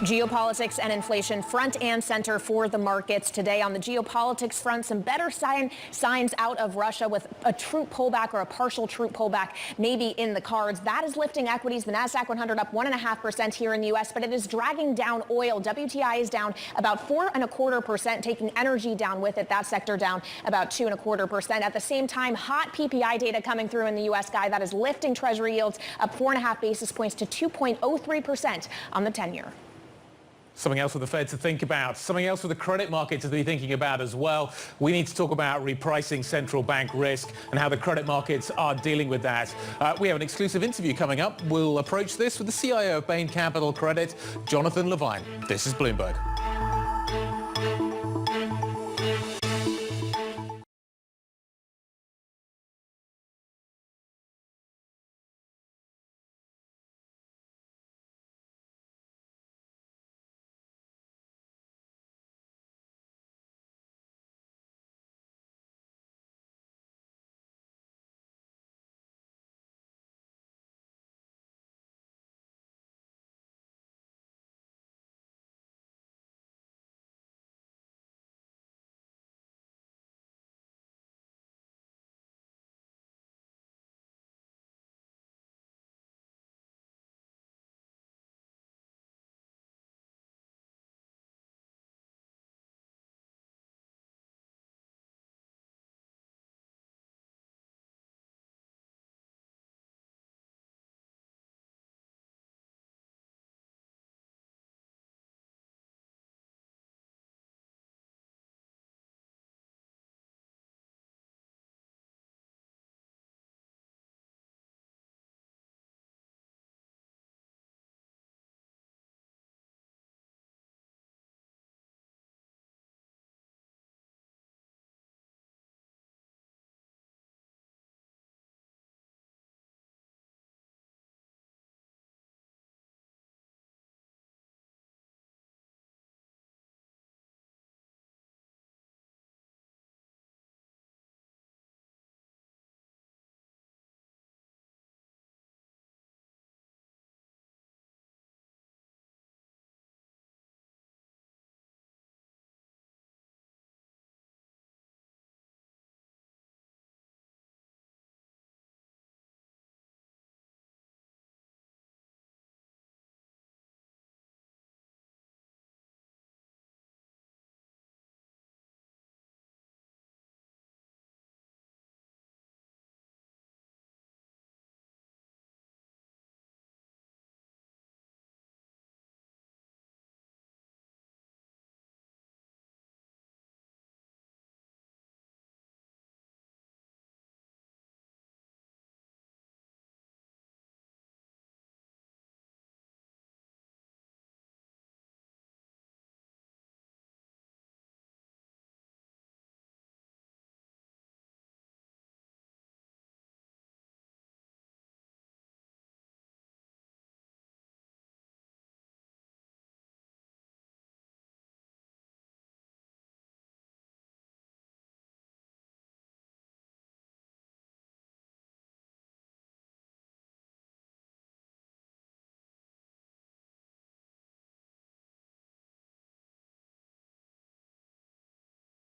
Geopolitics and inflation front and center for the markets today. On the geopolitics front, some better signs out of Russia with a troop pullback or a partial troop pullback maybe in the cards. That is lifting equities. The Nasdaq 100 up 1.5% here in the U.S., but it is dragging down oil. WTI is down about 4.25%, taking energy down with it. That sector down about 2.25%. At the same time, hot PPI data coming through in the U.S. guy that is lifting Treasury yields up 4.5 basis points to 2.03% on the 10-year. Something else for the Fed to think about. Something else for the credit market to be thinking about as well. We need to talk about repricing central bank risk and how the credit markets are dealing with that. We have an exclusive interview coming up. We'll approach this with the CIO of Bain Capital Credit, Jonathan Levine. This is Bloomberg.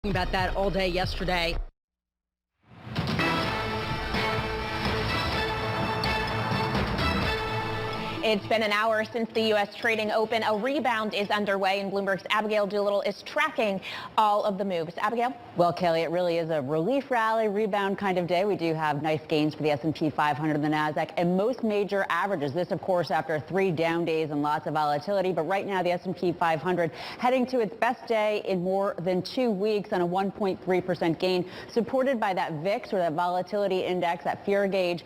About that all day yesterday. It's been an hour since the U.S. trading open. A rebound is underway, and Bloomberg's Abigail Doolittle is tracking all of the moves. Abigail? Well, Kelly, it really is a relief rally, rebound kind of day. We do have nice gains for the S&P 500 and the Nasdaq and most major averages. This, of course, after 3 down days and lots of volatility. But right now, the S&P 500 heading to its best day in more than 2 weeks on a 1.3% gain, supported by that VIX, or that volatility index, that fear gauge,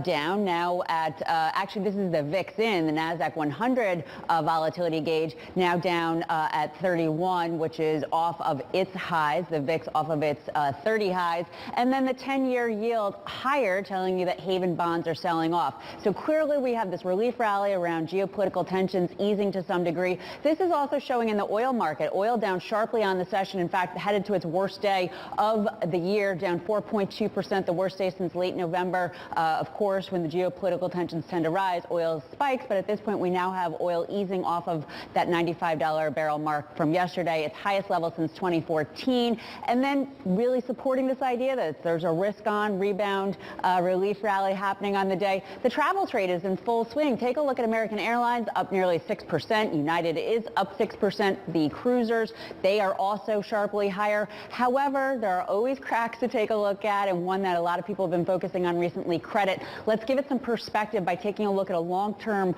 down now at, actually, this is the VIX in the Nasdaq 100 volatility gauge, now down at 31, which is off of its highs, the VIX off of its 30 highs, and then the 10-year yield higher, telling you that Haven bonds are selling off. So clearly we have this relief rally around geopolitical tensions easing to some degree. This is also showing in the oil market. Oil down sharply on the session, in fact, headed to its worst day of the year, down 4.2%, the worst day since late November. Of course, when the geopolitical tensions tend to rise, oil spikes. spikes, but at this point we now have oil easing off of that $95 a barrel mark from yesterday, its highest level since 2014, and then really supporting this idea that there's a risk-on rebound relief rally happening on the day. The travel trade is in full swing. Take a look at American Airlines, up nearly 6%. United is up 6%. The cruisers, they are also sharply higher. However, there are always cracks to take a look at, and one that a lot of people have been focusing on recently, credit. Let's give it some perspective by taking a look at a long-term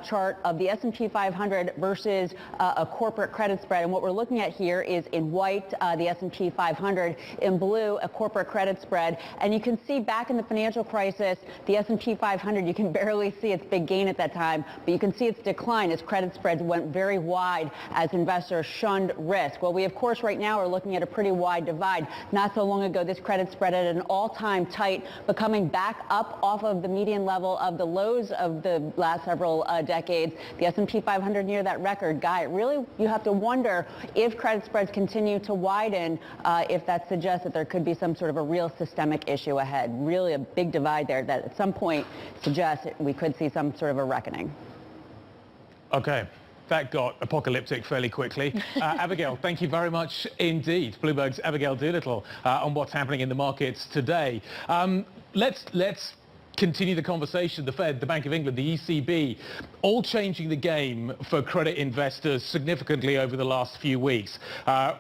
chart of the S&P 500 versus a corporate credit spread. And what we're looking at here is in white, the S&P 500, in blue, a corporate credit spread. And you can see back in the financial crisis, the S&P 500, you can barely see its big gain at that time, but you can see its decline as credit spreads went very wide as investors shunned risk. Well, we, of course, right now are looking at a pretty wide divide. Not so long ago, this credit spread at an all-time tight, but coming back up off of the median level of the lows of the last several decades. The S&P 500 near that record. Guy, really, you have to wonder if credit spreads continue to widen, if that suggests that there could be some sort of a real systemic issue ahead. Really a big divide there that at some point suggests we could see some sort of a reckoning. Okay. That got apocalyptic fairly quickly. Abigail, thank you very much indeed. Bloomberg's Abigail Doolittle on what's happening in the markets today. Let's continue the conversation. The Fed, the Bank of England, the ECB, all changing the game for credit investors significantly over the last few weeks.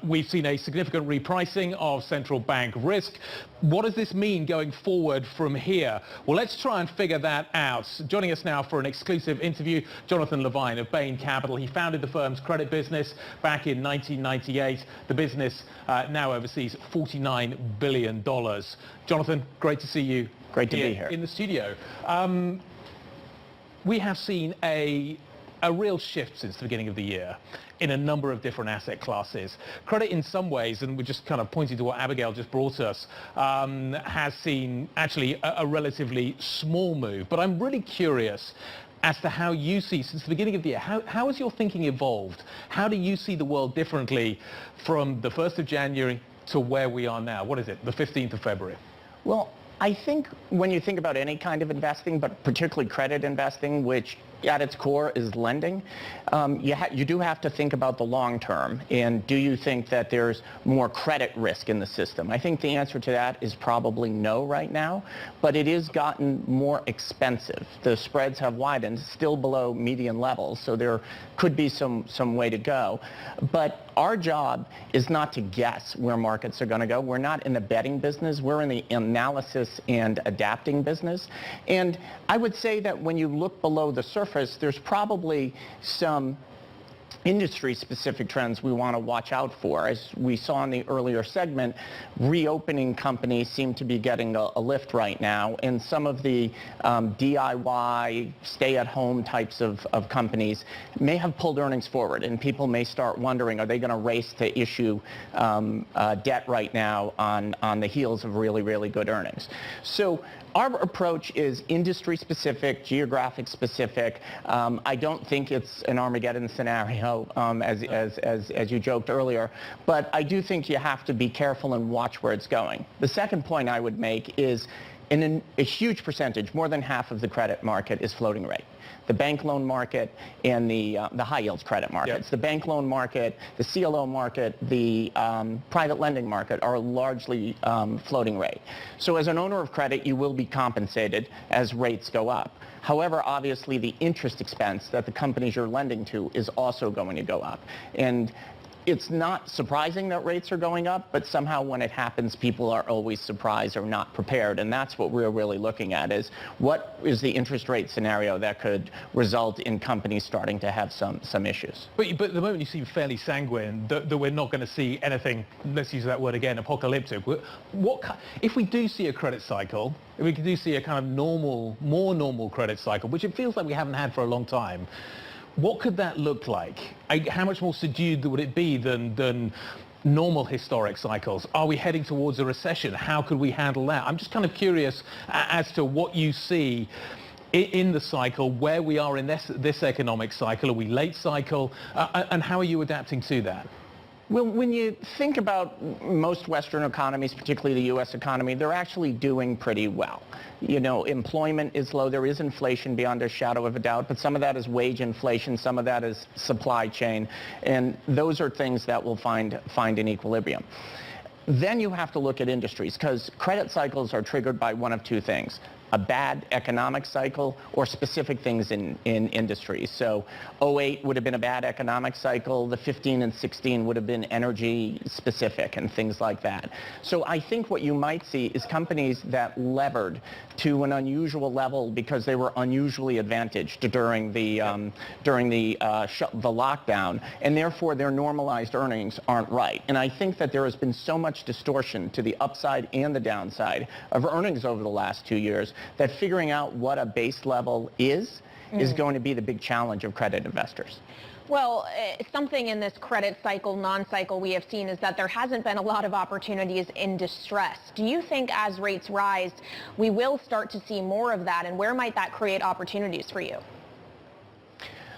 We've seen a significant repricing of central bank risk. What does this mean going forward from here? Well, let's try and figure that out. Joining us now for an exclusive interview, Jonathan Levine of Bain Capital. He founded the firm's credit business back in 1998. The business now oversees $49 billion. Jonathan, great to see you. Great to be here. In the studio. We have seen a real shift since the beginning of the year in a number of different asset classes. Credit in some ways, and we're just kind of pointing to what Abigail just brought us, has seen actually a relatively small move. But I'm really curious as to how you see, since the beginning of the year, how has your thinking evolved? How do you see the world differently from the 1st of January to where we are now? What is it, the 15th of February? Well, I think when you think about any kind of investing, but particularly credit investing, which at its core is lending, you do have to think about the long term. And do you think that there's more credit risk in the system? I think the answer to that is probably no right now, but it is gotten more expensive. The spreads have widened, still below median levels, so there could be some way to go. But our job is not to guess where markets are going to go. We're not in the betting business. We're in the analysis and adapting business. And I would say that when you look below the surface, there's probably some industry-specific trends we want to watch out for. As we saw in the earlier segment, reopening companies seem to be getting a lift right now, and some of the DIY, stay-at-home types of companies may have pulled earnings forward, and people may start wondering, are they going to race to issue debt right now on the heels of really, really good earnings? So our approach is industry-specific, geographic-specific. I don't think it's an Armageddon scenario, as you joked earlier, but I do think you have to be careful and watch where it's going. The second point I would make is a huge percentage, more than half of the credit market is floating rate. The bank loan market and the high yields credit markets. Yep. The bank loan market, the CLO market, the private lending market are largely floating rate. So as an owner of credit, you will be compensated as rates go up. However, obviously the interest expense that the companies you're lending to is also going to go up. And it's not surprising that rates are going up, but somehow when it happens, people are always surprised or not prepared. And that's what we're really looking at, is what is the interest rate scenario that could result in companies starting to have some issues. But at the moment you seem fairly sanguine that we're not going to see anything, let's use that word again, apocalyptic. If we do see a credit cycle, if we do see a kind of more normal credit cycle, which it feels like we haven't had for a long time, what could that look like? How much more subdued would it be than normal historic cycles? Are we heading towards a recession? How could we handle that? I'm just kind of curious as to what you see in the cycle, where we are in this economic cycle. Are we late cycle? And how are you adapting to that? Well, when you think about most Western economies, particularly the U.S. economy, they're actually doing pretty well. You know, employment is low. There is inflation beyond a shadow of a doubt, but some of that is wage inflation, some of that is supply chain, and those are things that will find an equilibrium. Then you have to look at industries, because credit cycles are triggered by one of two things: a bad economic cycle or specific things in industries. So 08 would have been a bad economic cycle. The 15 and 16 would have been energy specific and things like that. So I think what you might see is companies that levered to an unusual level because they were unusually advantaged during the lockdown, and therefore their normalized earnings aren't right. And I think that there has been so much distortion to the upside and the downside of earnings over the last 2 years that figuring out what a base level is going to be the big challenge of credit investors. Well, something in this credit cycle, non-cycle we have seen is that there hasn't been a lot of opportunities in distress. Do you think as rates rise, we will start to see more of that, and where might that create opportunities for you?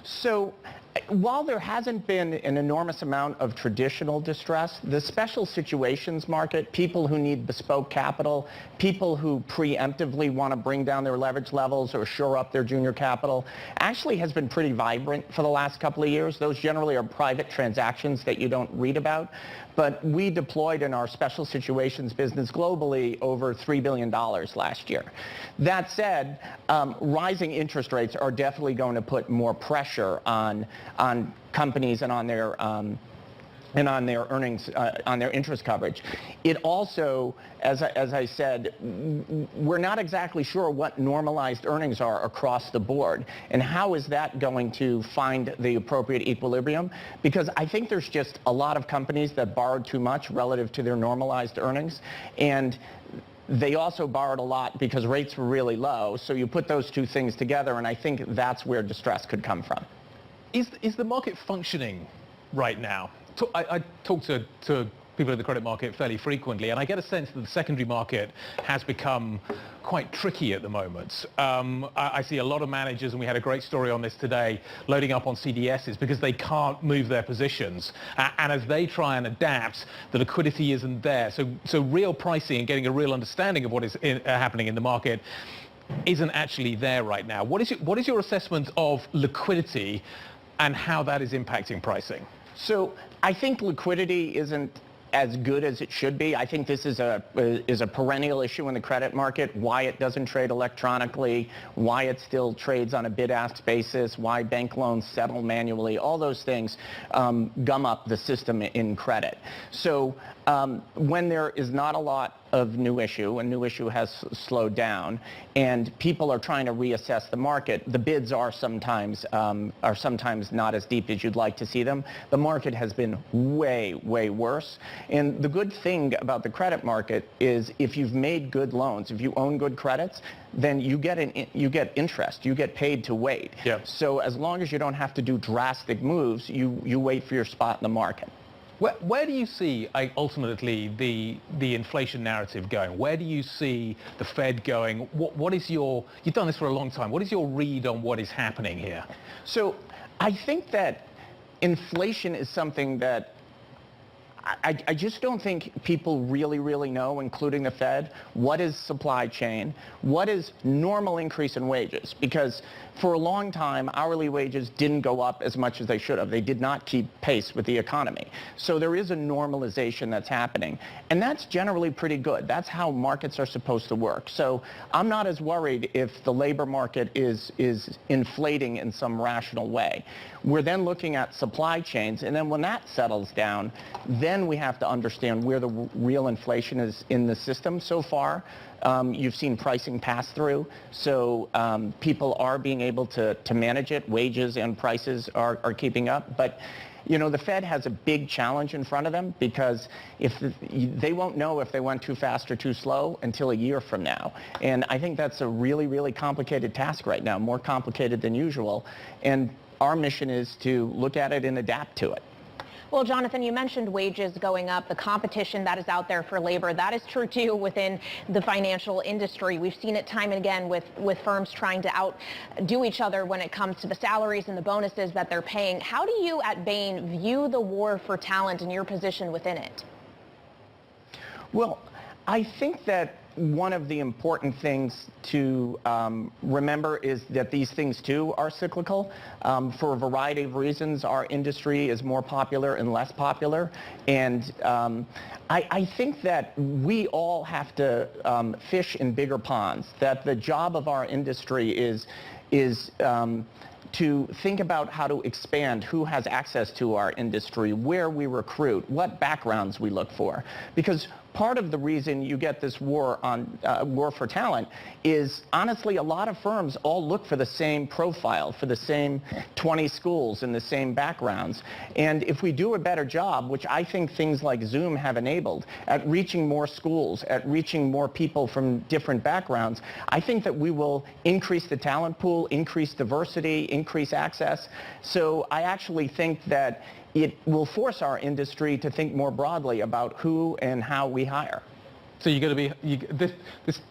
So while there hasn't been an enormous amount of traditional distress, the special situations market, people who need bespoke capital, people who preemptively want to bring down their leverage levels or shore up their junior capital, actually has been pretty vibrant for the last couple of years. Those generally are private transactions that you don't read about. But we deployed in our special situations business globally over $3 billion last year. That said, rising interest rates are definitely going to put more pressure on companies and on their earnings, on their interest coverage. It also, as I said, we're not exactly sure what normalized earnings are across the board, and how is that going to find the appropriate equilibrium? Because I think there's just a lot of companies that borrowed too much relative to their normalized earnings, and they also borrowed a lot because rates were really low. So you put those two things together, and I think that's where distress could come from. Is the market functioning right now? I talk to people in the credit market fairly frequently, and I get a sense that the secondary market has become quite tricky at the moment. I see a lot of managers, and we had a great story on this today, loading up on CDSs because they can't move their positions. And as they try and adapt, the liquidity isn't there. So real pricing and getting a real understanding of what is happening in the market isn't actually there right now. What is your assessment of liquidity and how that is impacting pricing? So I think liquidity isn't as good as it should be. I think this is a perennial issue in the credit market, why it doesn't trade electronically, why it still trades on a bid-ask basis, why bank loans settle manually. All those things gum up the system in credit. So when there is not a lot of new issue, and new issue has slowed down, and people are trying to reassess the market, the bids are sometimes not as deep as you'd like to see them. The market has been way, way worse. And the good thing about the credit market is if you've made good loans, if you own good credits, then you get interest, you get paid to wait. Yeah. So as long as you don't have to do drastic moves, you wait for your spot in the market. Where do you see ultimately the inflation narrative going? Where do you see the Fed going? What is you've done this for a long time, what is your read on what is happening here? So I think that inflation is something that I just don't think people really know, including the Fed, what is supply chain, what is normal increase in wages, because for a long time, hourly wages didn't go up as much as they should have. They did not keep pace with the economy. So there is a normalization that's happening, and that's generally pretty good. That's how markets are supposed to work. So I'm not as worried if the labor market is inflating in some rational way. We're then looking at supply chains, and then when that settles down, then we have to understand where the real inflation is in the system. So far, you've seen pricing pass through, so people are being able to manage it. Wages and prices are keeping up, but you know, the Fed has a big challenge in front of them, because they won't know if they went too fast or too slow until a year from now. And I think that's a really complicated task right now, more complicated than usual. And our mission is to look at it and adapt to it. Well, Jonathan, you mentioned wages going up, the competition that is out there for labor. That is true, too, within the financial industry. We've seen it time and again with firms trying to outdo each other when it comes to the salaries and the bonuses that they're paying. How do you at Bain view the war for talent and your position within it? Well, I think that one of the important things to remember is that these things too are cyclical. For a variety of reasons, our industry is more popular and less popular. And I think that we all have to fish in bigger ponds, that the job of our industry is to think about how to expand who has access to our industry, where we recruit, what backgrounds we look for. Because part of the reason you get this war for talent is, honestly, a lot of firms all look for the same profile, for the same 20 schools and the same backgrounds. And if we do a better job, which I think things like Zoom have enabled, at reaching more schools, at reaching more people from different backgrounds, I think that we will increase the talent pool, increase diversity, increase access. So I actually think that it will force our industry to think more broadly about who and how we hire. So you're going to be, this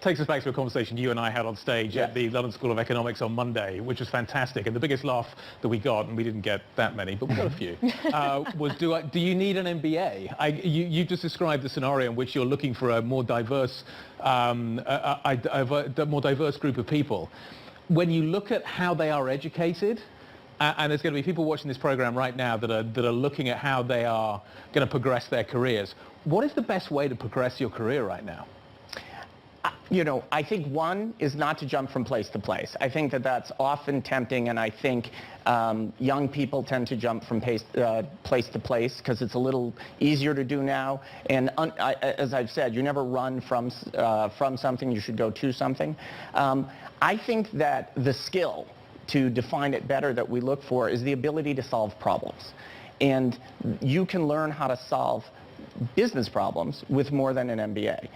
takes us back to a conversation you and I had on stage at the London School of Economics on Monday, which was fantastic. And the biggest laugh that we got, and we didn't get that many, but we got a few, was do you need an MBA? You just described the scenario in which you're looking for a more diverse, more diverse group of people. When you look at how they are educated, and there's going to be people watching this program right now that are looking at how they are going to progress their careers. What is the best way to progress your career right now? You know, I think one is not to jump from place to place. I think that that's often tempting, and I think young people tend to jump from place to place because it's a little easier to do now. And as I've said, you never run from something. You should go to something. I think that the skill, to define it better, that we look for is the ability to solve problems. And you can learn how to solve business problems with more than an MBA.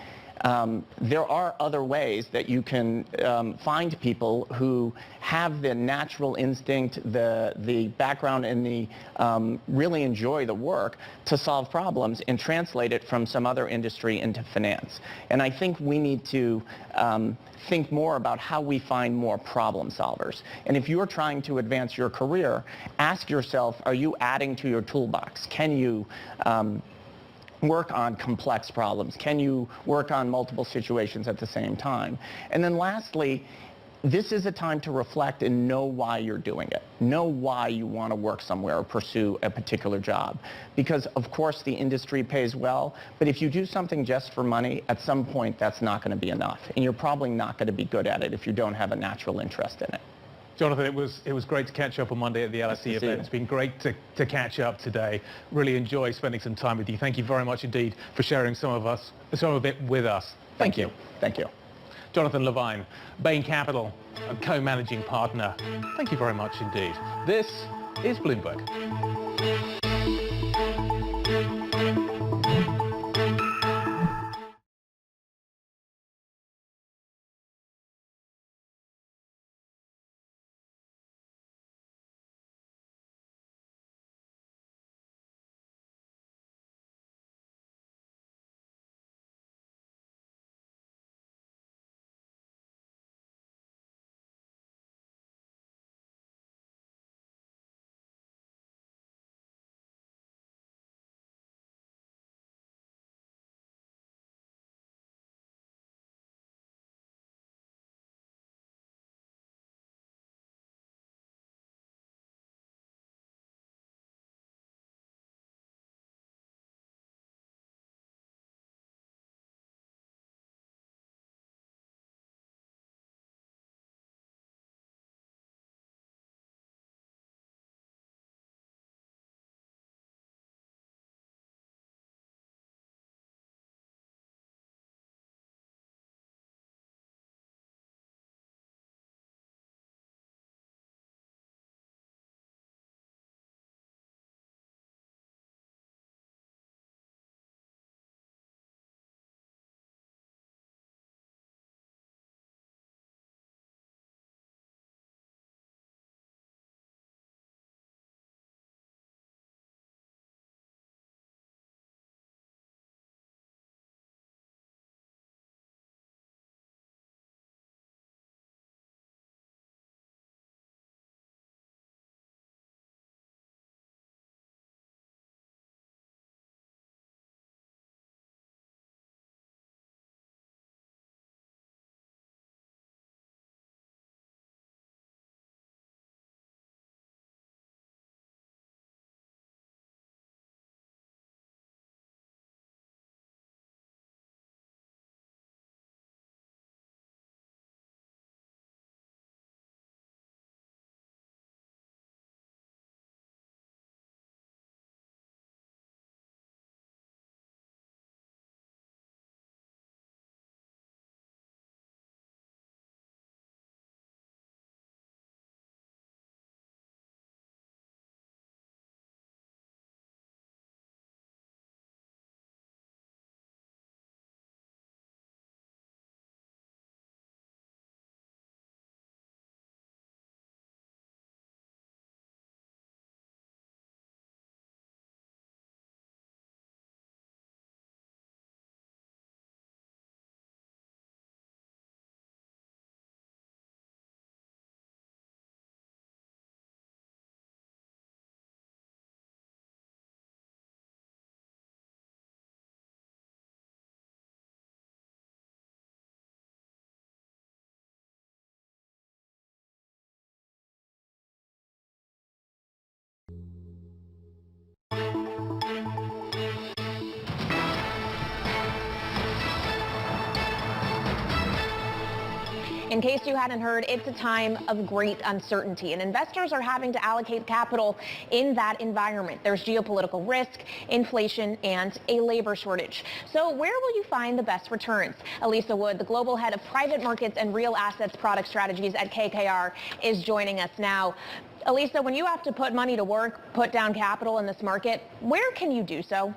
There are other ways that you can find people who have the natural instinct, the background, and the really enjoy the work to solve problems and translate it from some other industry into finance. And I think we need to think more about how we find more problem solvers. And if you're trying to advance your career, ask yourself, are you adding to your toolbox? Can you work on complex problems? Can you work on multiple situations at the same time? And then lastly, this is a time to reflect and know why you're doing it. Know why you want to work somewhere or pursue a particular job. Because of course the industry pays well, but if you do something just for money, at some point that's not going to be enough. And you're probably not going to be good at it if you don't have a natural interest in it. Jonathan, it was great to catch up on Monday at the LSE event. It's been great to catch up today. Really enjoy spending some time with you. Thank you very much indeed for sharing some of it with us. Thank you. Thank you. Jonathan Levine, Bain Capital, a co-managing partner. Thank you very much indeed. This is Bloomberg. In case you hadn't heard, it's a time of great uncertainty, and investors are having to allocate capital in that environment. There's geopolitical risk, inflation, and a labor shortage. So where will you find the best returns? Elisa Wood, the global head of private markets and real assets product strategies at KKR, is joining us now. Elisa, when you have to put money to work, put down capital in this market, where can you do so?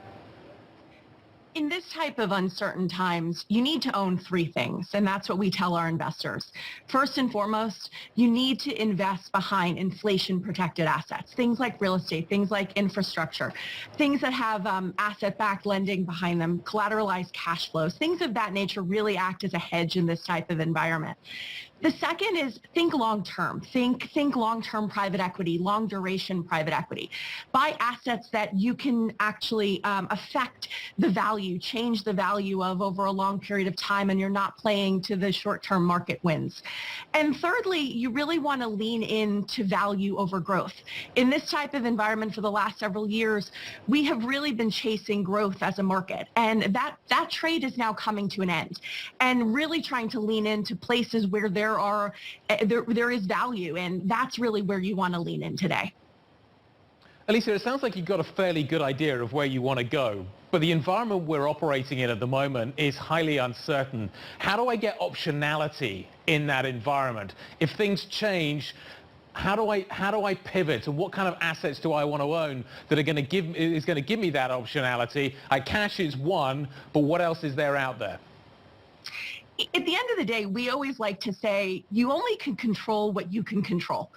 In this type of uncertain times, you need to own three things, and that's what we tell our investors. First and foremost, you need to invest behind inflation-protected assets, things like real estate, things like infrastructure, things that have asset-backed lending behind them, collateralized cash flows, things of that nature really act as a hedge in this type of environment. The second is think long-term. Think long-term private equity, long-duration private equity. Buy assets that you can actually affect the value, change the value of over a long period of time, and you're not playing to the short-term market wins. And thirdly, you really want to lean into value over growth. In this type of environment for the last several years, we have really been chasing growth as a market, and that trade is now coming to an end, and really trying to lean into places where there is value, and that's really where you want to lean in today. Elisa, it sounds like you've got a fairly good idea of where you want to go, but the environment we're operating in at the moment is highly uncertain. How do I get optionality in that environment? If things change, how do I pivot, and what kind of assets do I want to own that is going to give me that optionality? Cash is one, but what else is there out there? At the end of the day, we always like to say you only can control what you can control.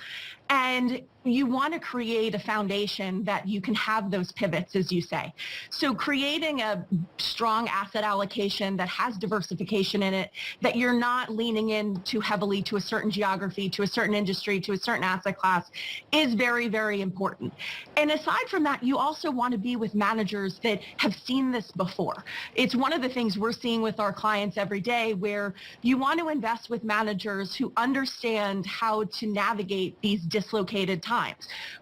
And you want to create a foundation that you can have those pivots, as you say. So creating a strong asset allocation that has diversification in it, that you're not leaning in too heavily to a certain geography, to a certain industry, to a certain asset class, is very, very important. And aside from that, you also want to be with managers that have seen this before. It's one of the things we're seeing with our clients every day, where you want to invest with managers who understand how to navigate these dislocated times.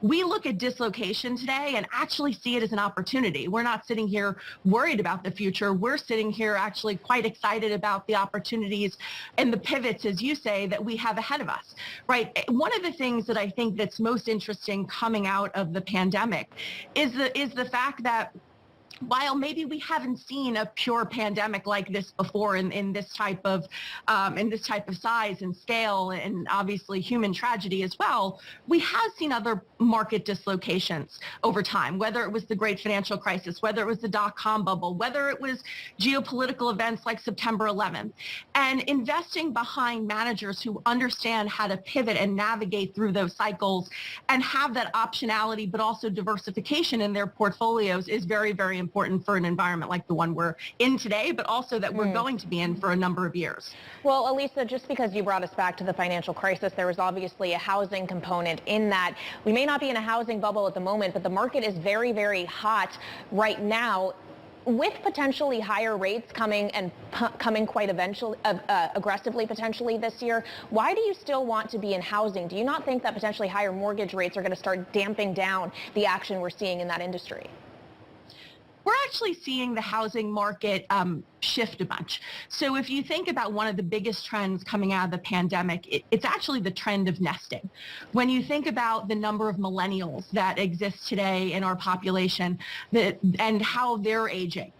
We look at dislocation today and actually see it as an opportunity. We're not sitting here worried about the future. We're sitting here actually quite excited about the opportunities and the pivots, as you say, that we have ahead of us, right? One of the things that I think that's most interesting coming out of the pandemic is the fact that while maybe we haven't seen a pure pandemic like this before in this type of size and scale, and obviously human tragedy as well, we have seen other market dislocations over time, whether it was the great financial crisis, whether it was the dot-com bubble, whether it was geopolitical events like September 11th. And investing behind managers who understand how to pivot and navigate through those cycles and have that optionality, but also diversification in their portfolios is very, very important for an environment like the one we're in today, but also that we're going to be in for a number of years. Well, Elisa, just because you brought us back to the financial crisis, there was obviously a housing component in that. We may not be in a housing bubble at the moment, but the market is very, very hot right now. With potentially higher rates coming quite aggressively potentially this year, why do you still want to be in housing? Do you not think that potentially higher mortgage rates are going to start damping down the action we're seeing in that industry? We're actually seeing the housing market shift a bunch. So if you think about one of the biggest trends coming out of the pandemic, it's actually the trend of nesting. When you think about the number of millennials that exist today in our population and how they're aging,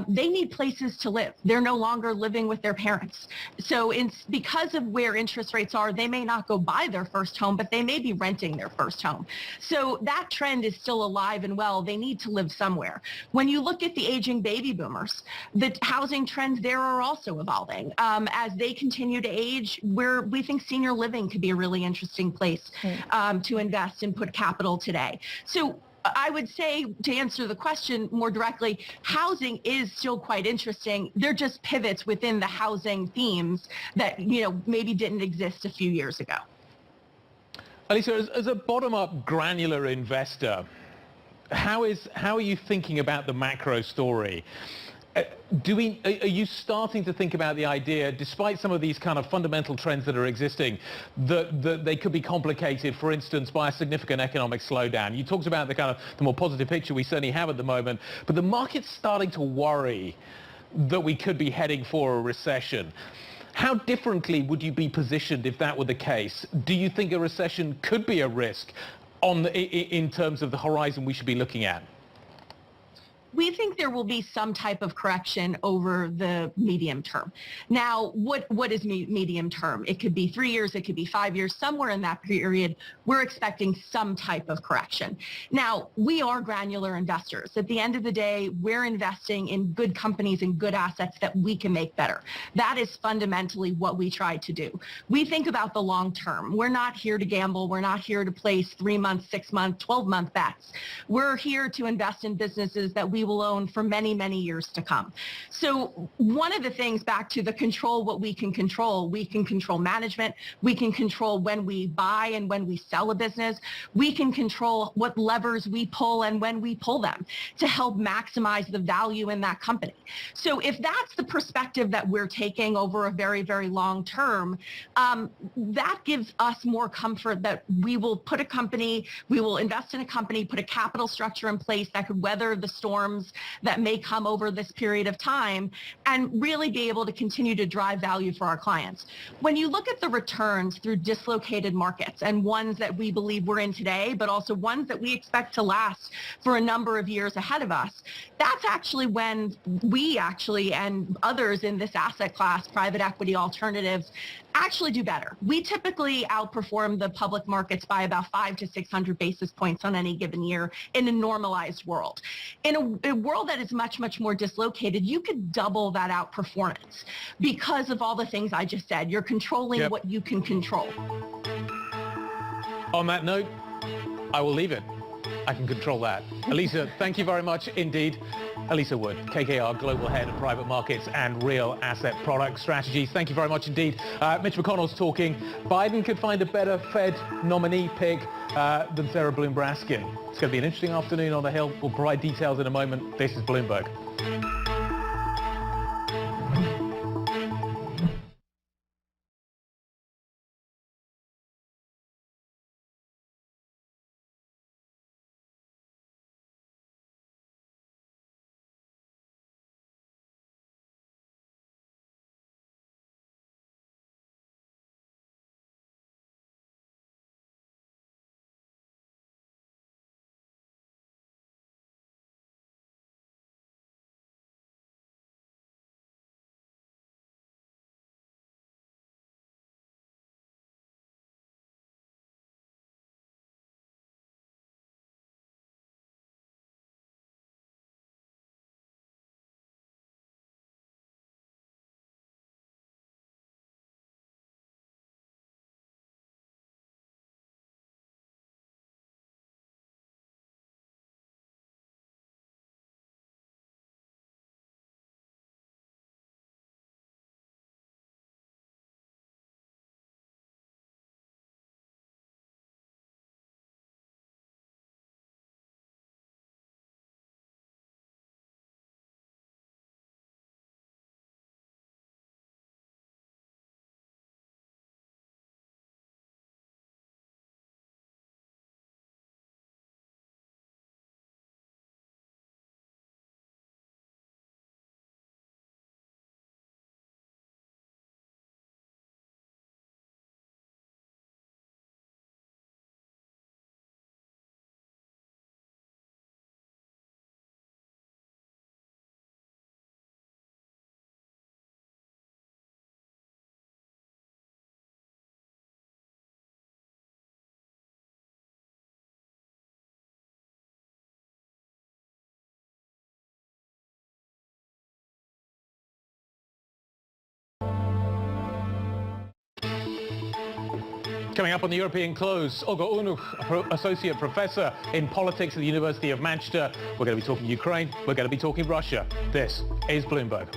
they need places to live. They're no longer living with their parents. So because of where interest rates are, they may not go buy their first home, but they may be renting their first home. So that trend is still alive and well. They need to live somewhere. When you look at the aging baby boomers, the housing trends there are also evolving. As they continue to age, we think senior living could be a really interesting place to invest and put capital today. So I would say, to answer the question more directly, housing is still quite interesting. They're just pivots within the housing themes that, maybe didn't exist a few years ago. Elisa, as a bottom-up granular investor, how are you thinking about the macro story? Are you starting to think about the idea, despite some of these kind of fundamental trends that are existing, that they could be complicated, for instance, by a significant economic slowdown? You talked about the more positive picture we certainly have at the moment, but the market's starting to worry that we could be heading for a recession. How differently would you be positioned if that were the case? Do you think a recession could be a risk in terms of the horizon we should be looking at? We think there will be some type of correction over the medium term. Now, what is medium term? It could be 3 years, it could be 5 years, somewhere in that period, we're expecting some type of correction. Now, we are granular investors. At the end of the day, we're investing in good companies and good assets that we can make better. That is fundamentally what we try to do. We think about the long term. We're not here to gamble. We're not here to place 3-month, 6-month, 12-month bets. We're here to invest in businesses that we will own for many, many years to come. So one of the things, back to the control what we can control management, we can control when we buy and when we sell a business, we can control what levers we pull and when we pull them to help maximize the value in that company. So if that's the perspective that we're taking over a very, very long term, that gives us more comfort that we will invest in a company, put a capital structure in place that could weather the storms that may come over this period of time and really be able to continue to drive value for our clients. When you look at the returns through dislocated markets and ones that we believe we're in today, but also ones that we expect to last for a number of years ahead of us, that's actually when we and others in this asset class, private equity alternatives, actually do better. We typically outperform the public markets by about 500 to 600 basis points on any given year in a normalized world. In a world that is much, much more dislocated, you could double that outperformance because of all the things I just said. You're controlling what you can control. On that note, I will leave it. I can control that. Elisa, thank you very much indeed. Elisa Wood, KKR Global Head of Private Markets and Real Asset Product Strategies. Thank you very much indeed. Mitch McConnell's talking. Biden could find a better Fed nominee pick than Sarah Bloom Braskin. It's going to be an interesting afternoon on the Hill. We'll provide details in a moment. This is Bloomberg. Coming up on the European Close, Olga Unuch, Associate Professor in Politics at the University of Manchester. We're going to be talking Ukraine. We're going to be talking Russia. This is Bloomberg.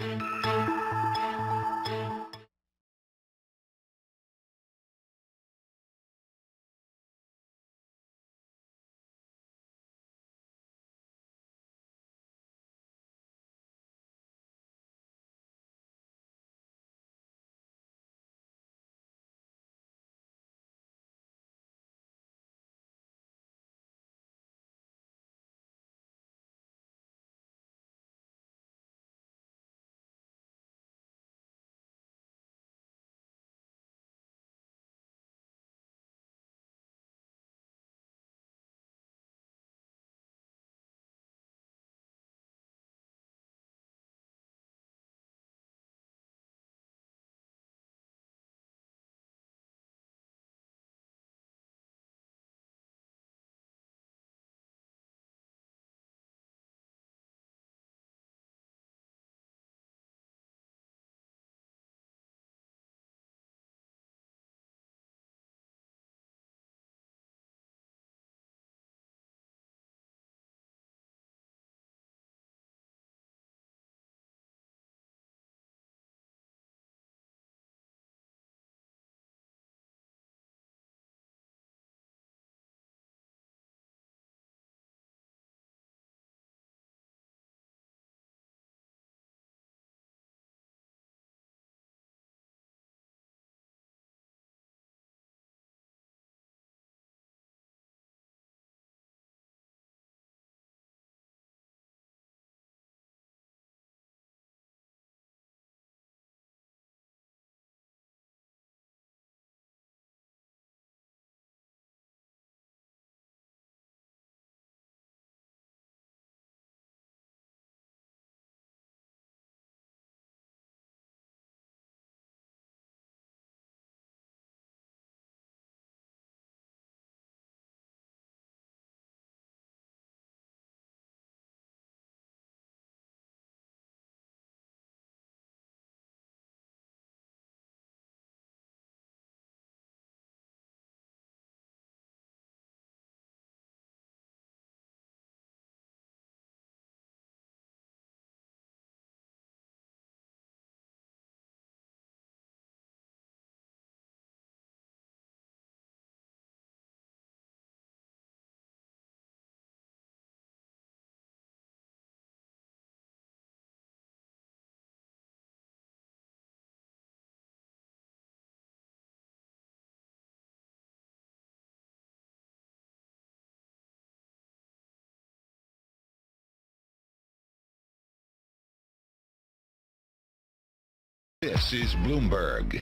This is Bloomberg.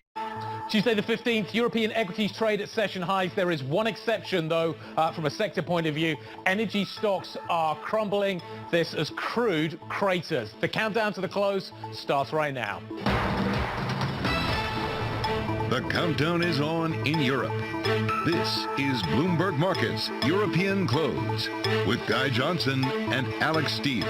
Tuesday the 15th, European equities trade at session highs. There is one exception, though, from a sector point of view. Energy stocks are crumbling. This as crude craters. The countdown to the close starts right now. The countdown is on in Europe. This is Bloomberg Markets European Close with Guy Johnson and Alex Steele.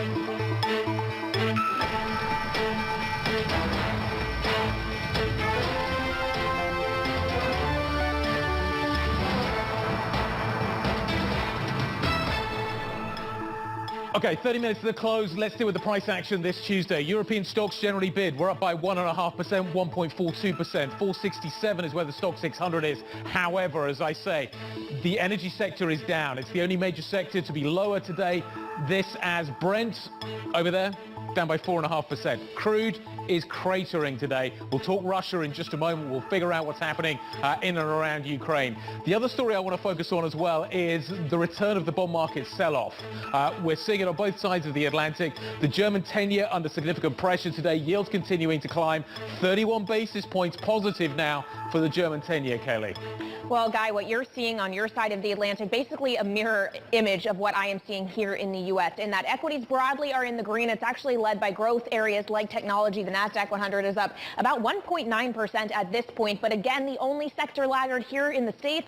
Okay, 30 minutes to the close. Let's deal with the price action this Tuesday. European stocks generally bid. We're up by 1.5%, 1.42%. 467 is where the stock 600 is. However, as I say, the energy sector is down. It's the only major sector to be lower today. This as Brent over there, down by 4.5%. Crude is cratering today. We'll talk Russia in just a moment. We'll figure out what's happening in and around Ukraine. The other story I want to focus on as well is the return of the bond market sell-off. We're seeing it on both sides of the Atlantic. The German 10-year under significant pressure today. Yields continuing to climb. 31 basis points positive now for the German 10-year, Kaylee. Well, Guy, what you're seeing on your side of the Atlantic, basically a mirror image of what I am seeing here in the U.S. in that equities broadly are in the green. It's actually led by growth areas like technology. The NASDAQ 100 is up about 1.9% at this point. But again, the only sector laggard here in the States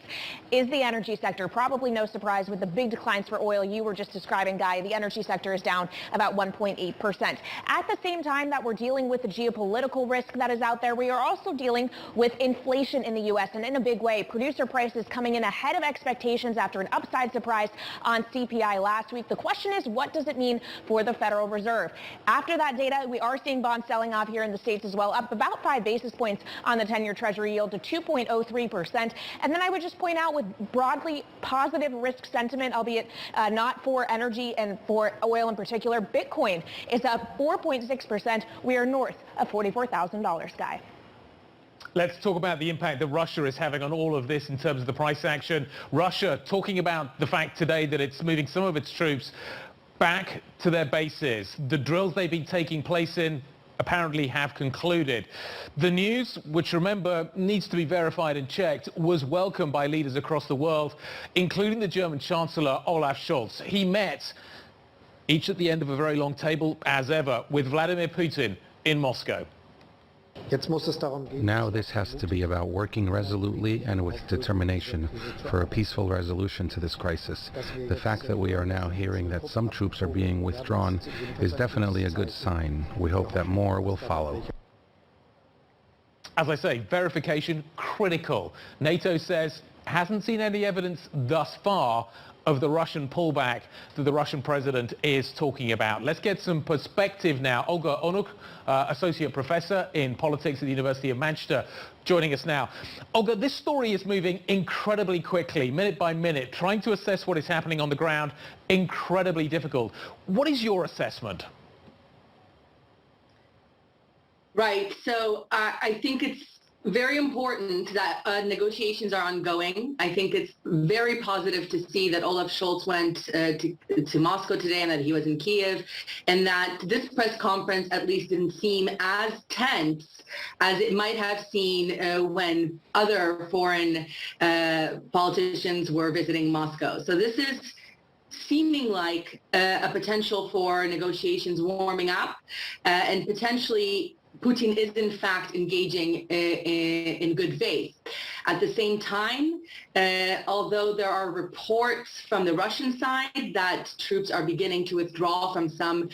is the energy sector. Probably no surprise with the big declines for oil you were just describing, Guy. The energy sector is down about 1.8%. At the same time that we're dealing with the geopolitical risk that is out there, we are also dealing with inflation in the U.S. and in a big way. Producer prices coming in ahead of expectations after an upside surprise on CPI last week. The question is, what does it mean for the Federal Reserve? After that data, we are seeing bonds selling off here in the States as well, up about 5 basis points on the 10-year Treasury yield to 2.03%. And then I would just point out with broadly positive risk sentiment, albeit not for energy and for oil in particular, Bitcoin is up 4.6%. We are north of $44,000, Guy. Let's talk about the impact that Russia is having on all of this in terms of the price action. Russia talking about the fact today that it's moving some of its troops back to their bases. The drills they've been taking place in apparently have concluded. The news, which remember needs to be verified and checked, was welcomed by leaders across the world, including the German Chancellor Olaf Scholz. He met, each at the end of a very long table as ever, with Vladimir Putin in Moscow. Now this has to be about working resolutely and with determination for a peaceful resolution to this crisis. The fact that we are now hearing that some troops are being withdrawn is definitely a good sign. We hope that more will follow. As I say, verification critical. NATO says hasn't seen any evidence thus far of the Russian pullback that the Russian president is talking about. Let's get some perspective now. Olga Onuk, Associate Professor in Politics at the University of Manchester, joining us now. Olga, this story is moving incredibly quickly, minute by minute. Trying to assess what is happening on the ground, incredibly difficult. What is your assessment? Right. So I think it's very important that negotiations are ongoing. I think it's very positive to see that Olaf Scholz went to Moscow today and that he was in Kiev, and that this press conference at least didn't seem as tense as it might have seen when other foreign politicians were visiting Moscow. So this is seeming like a potential for negotiations warming up and potentially Putin is in fact engaging in good faith. At the same time, although there are reports from the Russian side that troops are beginning to withdraw from some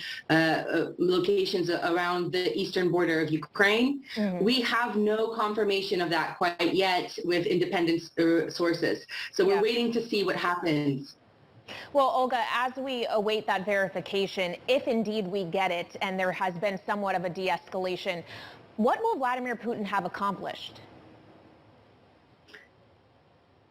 locations around the eastern border of Ukraine, we have no confirmation of that quite yet with independent sources. So we're waiting to see what happens. Well, Olga, as we await that verification, if indeed we get it and there has been somewhat of a de-escalation, what will Vladimir Putin have accomplished?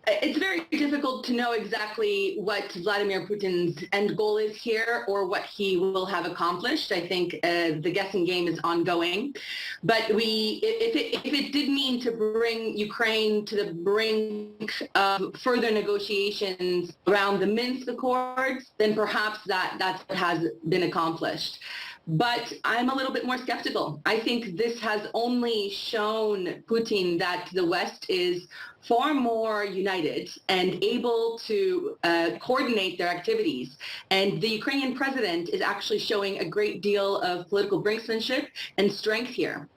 It's very difficult to know exactly what Vladimir Putin's end goal is here or what he will have accomplished. I think the guessing game is ongoing. But if it did mean to bring Ukraine to the brink of further negotiations around the Minsk Accords, then perhaps that's what has been accomplished. But I'm a little bit more skeptical. I think this has only shown Putin that the West is far more united and able to coordinate their activities. And the Ukrainian president is actually showing a great deal of political brinksmanship and strength here.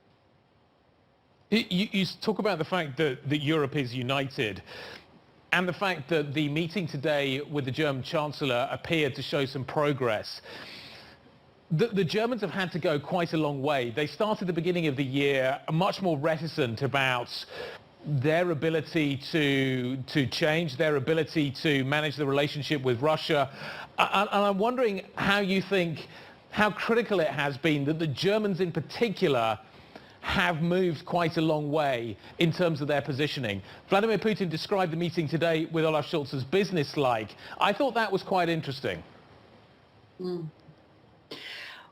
You talk about the fact that Europe is united and the fact that the meeting today with the German Chancellor appeared to show some progress. The Germans have had to go quite a long way. They started at the beginning of the year much more reticent about their ability to change, their ability to manage the relationship with Russia. And I'm wondering how critical it has been that the Germans in particular have moved quite a long way in terms of their positioning. Vladimir Putin described the meeting today with Olaf Scholz as business-like. I thought that was quite interesting.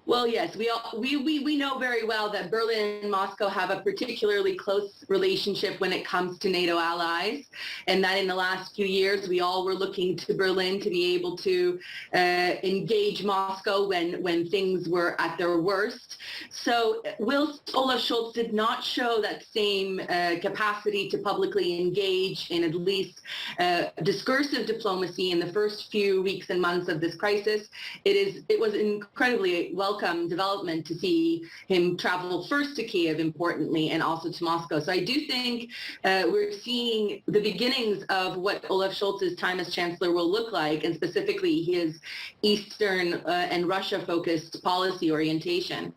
Well, yes, we know very well that Berlin and Moscow have a particularly close relationship when it comes to NATO allies, and that in the last few years we all were looking to Berlin to be able to engage Moscow when things were at their worst. So whilst Olaf Scholz did not show that same capacity to publicly engage in at least discursive diplomacy in the first few weeks and months of this crisis, it was incredibly welcome development to see him travel first to Kiev, importantly, and also to Moscow. So I do think we're seeing the beginnings of what Olaf Scholz's time as chancellor will look like, and specifically his Eastern and Russia-focused policy orientation.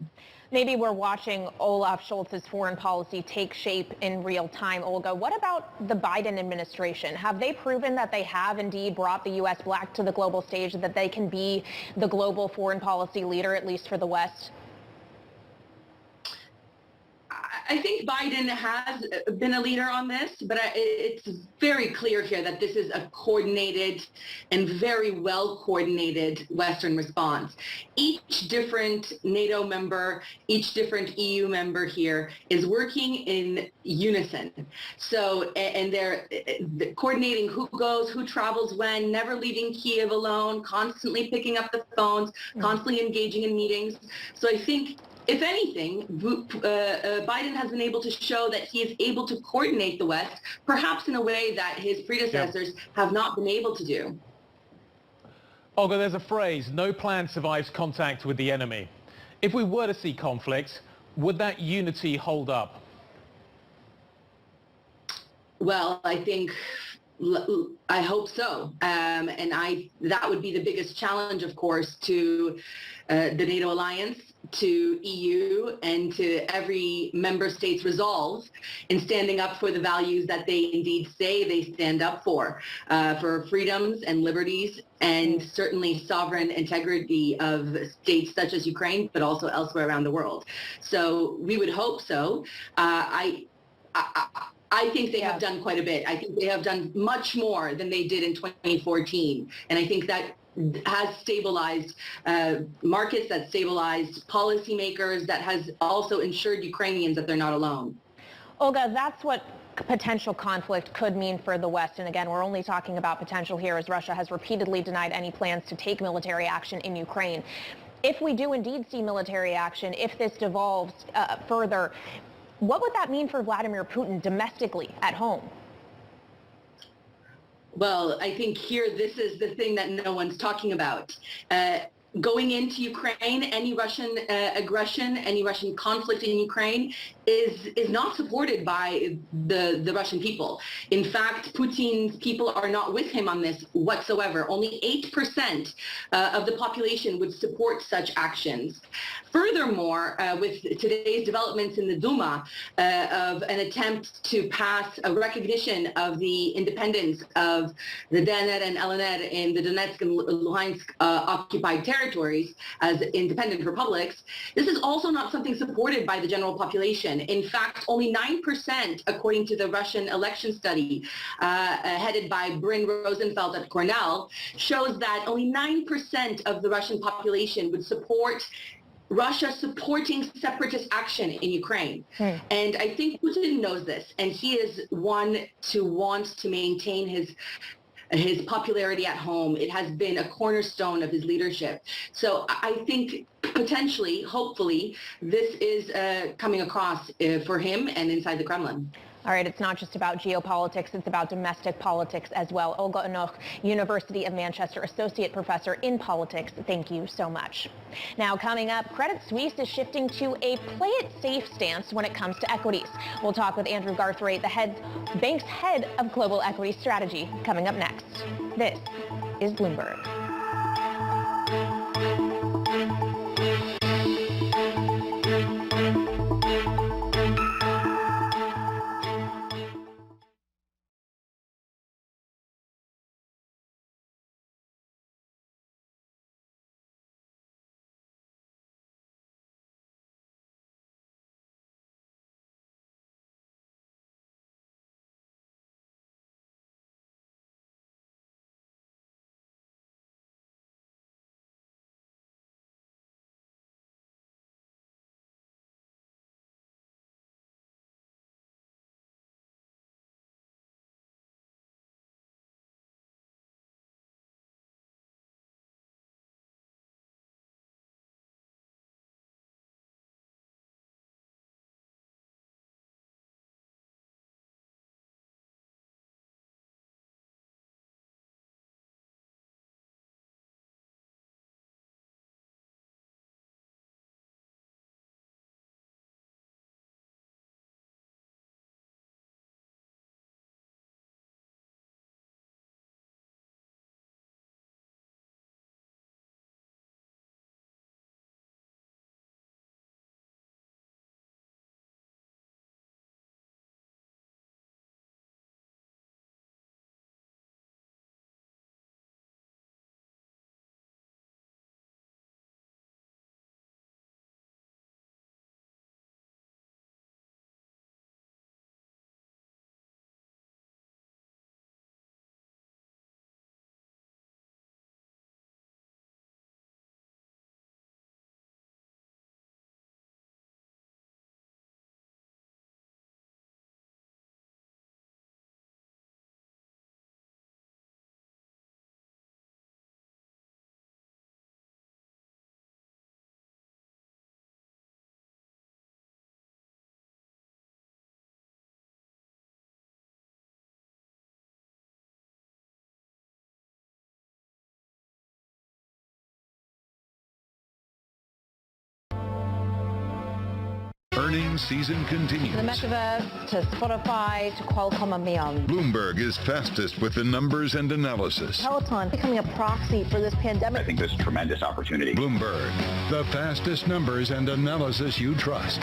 Maybe we're watching Olaf Scholz's foreign policy take shape in real time. Olga, what about the Biden administration? Have they proven that they have indeed brought the U.S. back to the global stage, that they can be the global foreign policy leader, at least for the West? I think Biden has been a leader on this, but it's very clear here that this is a coordinated and very well coordinated Western response. Each different NATO member, each different EU member here is working in unison. So, and they're coordinating who goes, who travels when, never leaving Kiev alone, constantly picking up the phones, constantly engaging in meetings. So I think, if anything, Biden has been able to show that he is able to coordinate the West, perhaps in a way that his predecessors have not been able to do. Olga, there's a phrase, no plan survives contact with the enemy. If we were to see conflict, would that unity hold up? Well, I hope so. And that would be the biggest challenge, of course, to the NATO alliance, to EU, and to every member state's resolve in standing up for the values that they indeed say they stand up for freedoms and liberties, and certainly sovereign integrity of states such as Ukraine, but also elsewhere around the world. So we would hope so. I think they have done quite a bit. I think they have done much more than they did in 2014. And I think that has stabilized markets, that stabilized policymakers, that has also ensured Ukrainians that they're not alone. Olga, that's what potential conflict could mean for the West. And again, we're only talking about potential here, as Russia has repeatedly denied any plans to take military action in Ukraine. If we do indeed see military action, if this devolves further, what would that mean for Vladimir Putin domestically at home? Well, I think here this is the thing that no one's talking about. Going into Ukraine, any Russian aggression, any Russian conflict in Ukraine is not supported by the Russian people. In fact, Putin's people are not with him on this whatsoever. Only 8% of the population would support such actions. Furthermore, with today's developments in the Duma of an attempt to pass a recognition of the independence of the DNR and LNR in the Donetsk and Luhansk occupied territories as independent republics, this is also not something supported by the general population. In fact, only 9%, according to the Russian election study headed by Bryn Rosenfeld at Cornell, shows that only 9% of the Russian population would support Russia supporting separatist action in Ukraine. And I think Putin knows this, and he is one to want to maintain his popularity at home. It has been a cornerstone of his leadership. So I think potentially, hopefully, this is coming across for him and inside the Kremlin. All right, it's not just about geopolitics, it's about domestic politics as well. Olga Enoch, University of Manchester Associate Professor in Politics, thank you so much. Now coming up, Credit Suisse is shifting to a play-it-safe stance when it comes to equities. We'll talk with Andrew Garthwaite, the bank's head of global equity strategy, coming up next. This is Bloomberg. Earnings season continues. The Metaverse to Spotify to Qualcomm and beyond. Bloomberg is fastest with the numbers and analysis. Peloton becoming a proxy for this pandemic. I think there's tremendous opportunity. Bloomberg, the fastest numbers and analysis you trust.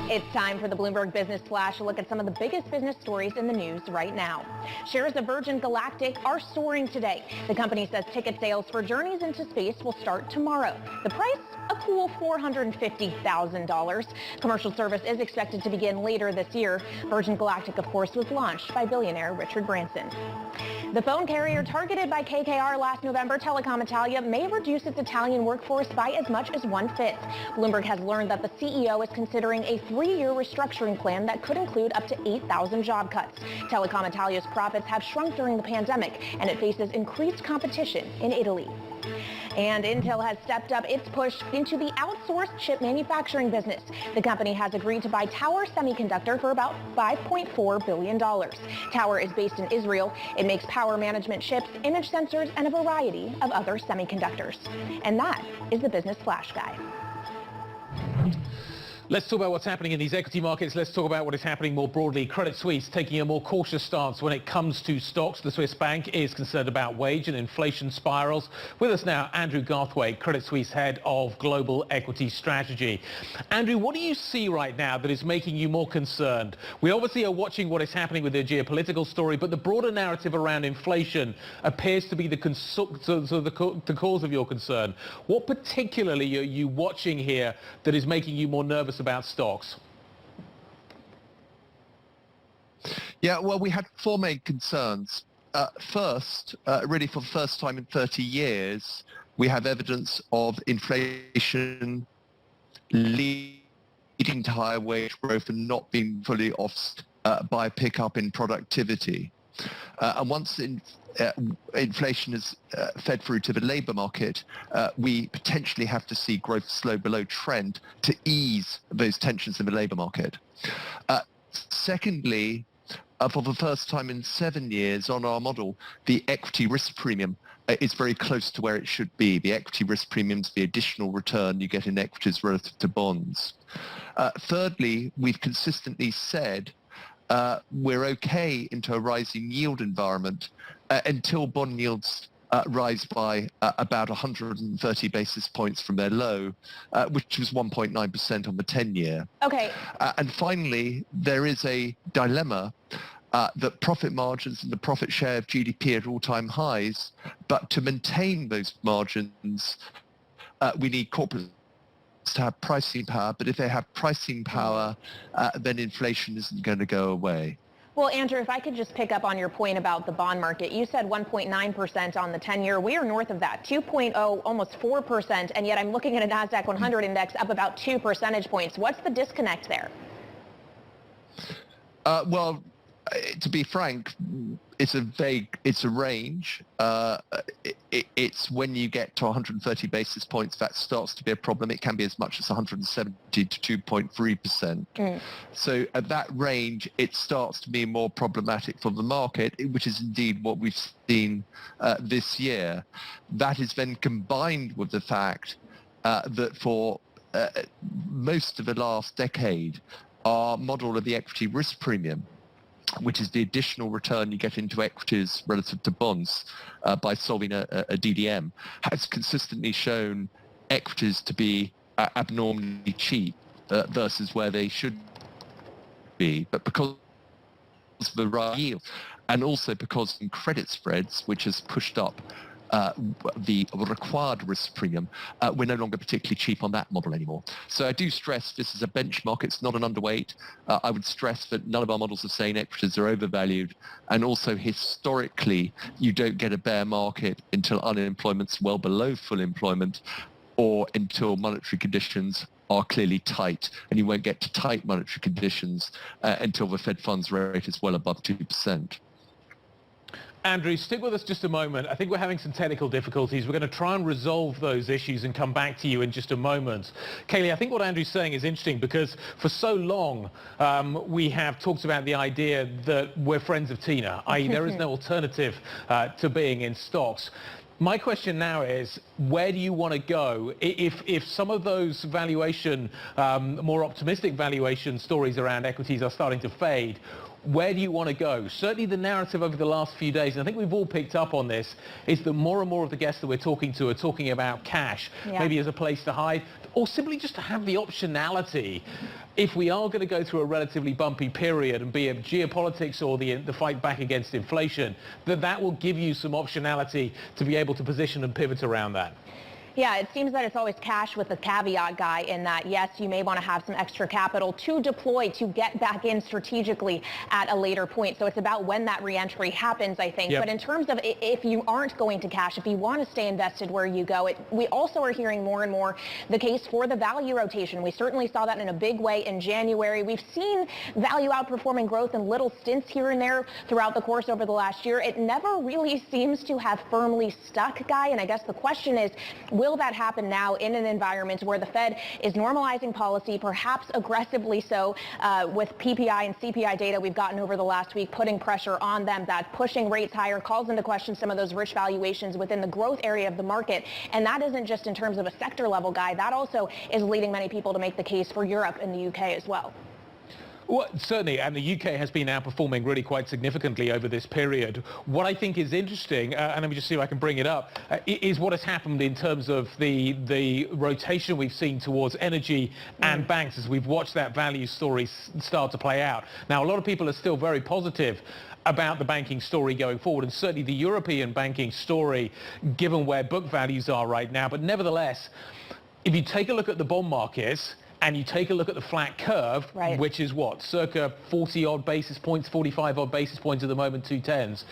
It's time for the Bloomberg Business Flash, a look at some of the biggest business stories in the news right now. Shares of Virgin Galactic are soaring today. The company says ticket sales for Journeys into Space will start tomorrow. The price, a cool $450,000. Commercial service is expected to begin later this year. Virgin Galactic, of course, was launched by billionaire Richard Branson. The phone carrier targeted by KKR last November, Telecom Italia, may reduce its Italian workforce by as much as 1/5. Bloomberg has learned that the CEO is considering a 3-year restructuring plan that could include up to 8,000 job cuts. Telecom Italia's profits have shrunk during the pandemic, and it faces increased competition in Italy. And Intel has stepped up its push into the outsourced chip manufacturing business. The company has agreed to buy Tower Semiconductor for about $5.4 billion. Tower is based in Israel. It makes power management chips, image sensors, and a variety of other semiconductors. And that is the Business Flash Guy. Let's talk about what's happening in these equity markets. Let's talk about what is happening more broadly. Credit Suisse taking a more cautious stance when it comes to stocks. The Swiss bank is concerned about wage and inflation spirals. With us now, Andrew Garthwaite, Credit Suisse head of global equity strategy. Andrew, what do you see right now that is making you more concerned? We obviously are watching what is happening with the geopolitical story, but the broader narrative around inflation appears to be the cause of your concern. What particularly are you watching here that is making you more nervous about stocks? Yeah, well, we had 4 main concerns. First, really for the first time in 30 years, we have evidence of inflation leading to higher wage growth and not being fully offset by a pickup in productivity. And once inflation is fed through to the labour market, we potentially have to see growth slow below trend to ease those tensions in the labour market. Secondly, for the first time in 7 years on our model, the equity risk premium is very close to where it should be. The equity risk premium is the additional return you get in equities relative to bonds. Thirdly, we've consistently said we're okay into a rising yield environment until bond yields rise by about 130 basis points from their low, which was 1.9% on the 10-year. Okay. And finally, there is a dilemma that profit margins and the profit share of GDP at all-time highs, but to maintain those margins, we need corporates to have pricing power, but if they have pricing power, then inflation isn't going to go away. Well, Andrew, if I could just pick up on your point about the bond market. You said 1.9% on the 10-year. We are north of that, 2.0, almost 4%, and yet I'm looking at a NASDAQ 100 index up about 2 percentage points. What's the disconnect there? Well, to be frank, it's a range. It's when you get to 130 basis points that starts to be a problem. It can be as much as 170 to 2.3%. So at that range, it starts to be more problematic for the market, which is indeed what we've seen this year. That is then combined with the fact that for most of the last decade, our model of the equity risk premium, which is the additional return you get into equities relative to bonds by solving a DDM, has consistently shown equities to be abnormally cheap versus where they should be. But because of the right yield, and also because in credit spreads, which has pushed up the required risk premium, we're no longer particularly cheap on that model anymore. So I do stress this is a benchmark. It's not an underweight. I would stress that none of our models are saying equities are overvalued. And also historically, you don't get a bear market until unemployment's well below full employment or until monetary conditions are clearly tight. And you won't get to tight monetary conditions until the Fed funds rate is well above 2%. Andrew, stick with us just a moment. I think we're having some technical difficulties. We're going to try and resolve those issues and come back to you in just a moment. Kayleigh, I think what Andrew's saying is interesting because for so long we have talked about the idea that we're friends of Tina, i.e. there is no alternative to being in stocks. My question now is, where do you want to go if some of those valuation, more optimistic valuation stories around equities are starting to fade? Where do you want to go? Certainly the narrative over the last few days, and I think we've all picked up on this, is that more and more of the guests that we're talking to are talking about cash, maybe as a place to hide, or simply just to have the optionality. If we are going to go through a relatively bumpy period, and be it geopolitics or the fight back against inflation, that will give you some optionality to be able to position and pivot around that. Yeah, it seems that it's always cash with the caveat, Guy, in that, yes, you may want to have some extra capital to deploy to get back in strategically at a later point. So it's about when that reentry happens, I think. Yep. But in terms of if you aren't going to cash, if you want to stay invested where you go, we also are hearing more and more the case for the value rotation. We certainly saw that in a big way in January. We've seen value outperforming growth in little stints here and there throughout the course over the last year. It never really seems to have firmly stuck, Guy. And I guess the question is, will that happen now in an environment where the Fed is normalizing policy, perhaps aggressively so, with PPI and CPI data we've gotten over the last week, putting pressure on them, that pushing rates higher calls into question some of those rich valuations within the growth area of the market. And that isn't just in terms of a sector level, Guy. That also is leading many people to make the case for Europe and the UK as well. Well, certainly, and the UK has been outperforming really quite significantly over this period. What I think is interesting, and let me just see if I can bring it up, is what has happened in terms of the rotation we've seen towards energy and banks as we've watched that value story start to play out. Now, a lot of people are still very positive about the banking story going forward, and certainly the European banking story, given where book values are right now. But nevertheless, if you take a look at the bond markets, and you take a look at the flat curve, which is what, circa 40-odd basis points, 45-odd basis points at the moment, 210s.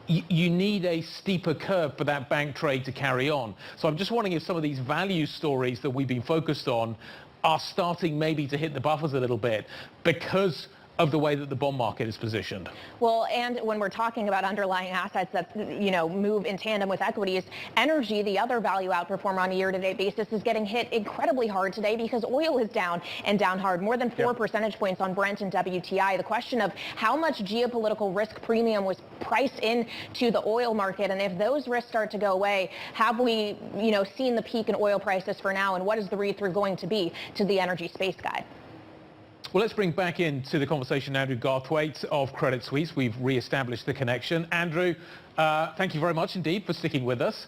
You need a steeper curve for that bank trade to carry on. So I'm just wondering if some of these value stories that we've been focused on are starting maybe to hit the buffers a little bit because of the way that the bond market is positioned. Well, and when we're talking about underlying assets that, move in tandem with equities, energy, the other value outperformer on a year-to-date basis, is getting hit incredibly hard today because oil is down and down hard, more than 4 percentage points on Brent and WTI. The question of how much geopolitical risk premium was priced into the oil market, and if those risks start to go away, have we, seen the peak in oil prices for now, and what is the read-through going to be to the energy space guide? Well, let's bring back into the conversation Andrew Garthwaite of Credit Suisse. We've re-established the connection. Andrew, thank you very much indeed for sticking with us.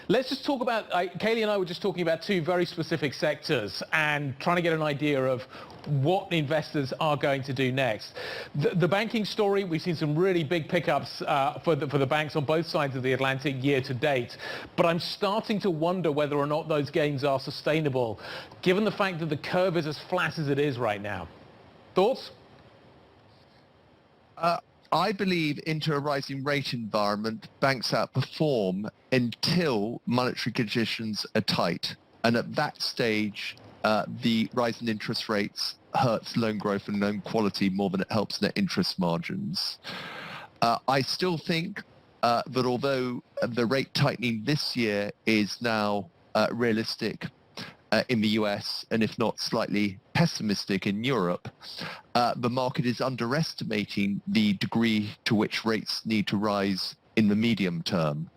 Let's just talk about, Kaylee and I were just talking about two very specific sectors and trying to get an idea of what investors are going to do next. The banking story, we've seen some really big pickups for the banks on both sides of the Atlantic year to date, but I'm starting to wonder whether or not those gains are sustainable, given the fact that the curve is as flat as it is right now. Thoughts? I believe into a rising rate environment, banks outperform until monetary conditions are tight. And at that stage, the rise in interest rates hurts loan growth and loan quality more than it helps net interest margins. I still think that although the rate tightening this year is now realistic in the US, and if not slightly pessimistic in Europe, the market is underestimating the degree to which rates need to rise in the medium term.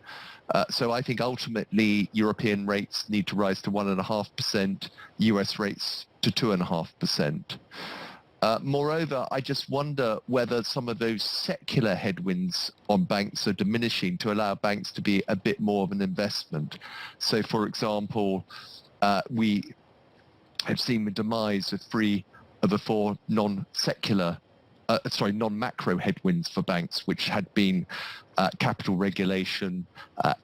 So I think ultimately European rates need to rise to 1.5%, US rates to 2.5%. Moreover, I just wonder whether some of those secular headwinds on banks are diminishing to allow banks to be a bit more of an investment. So for example, we have seen the demise of 3 of the 4 non-macro headwinds for banks, which had been capital regulation,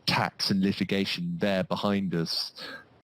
tax and litigation there behind us.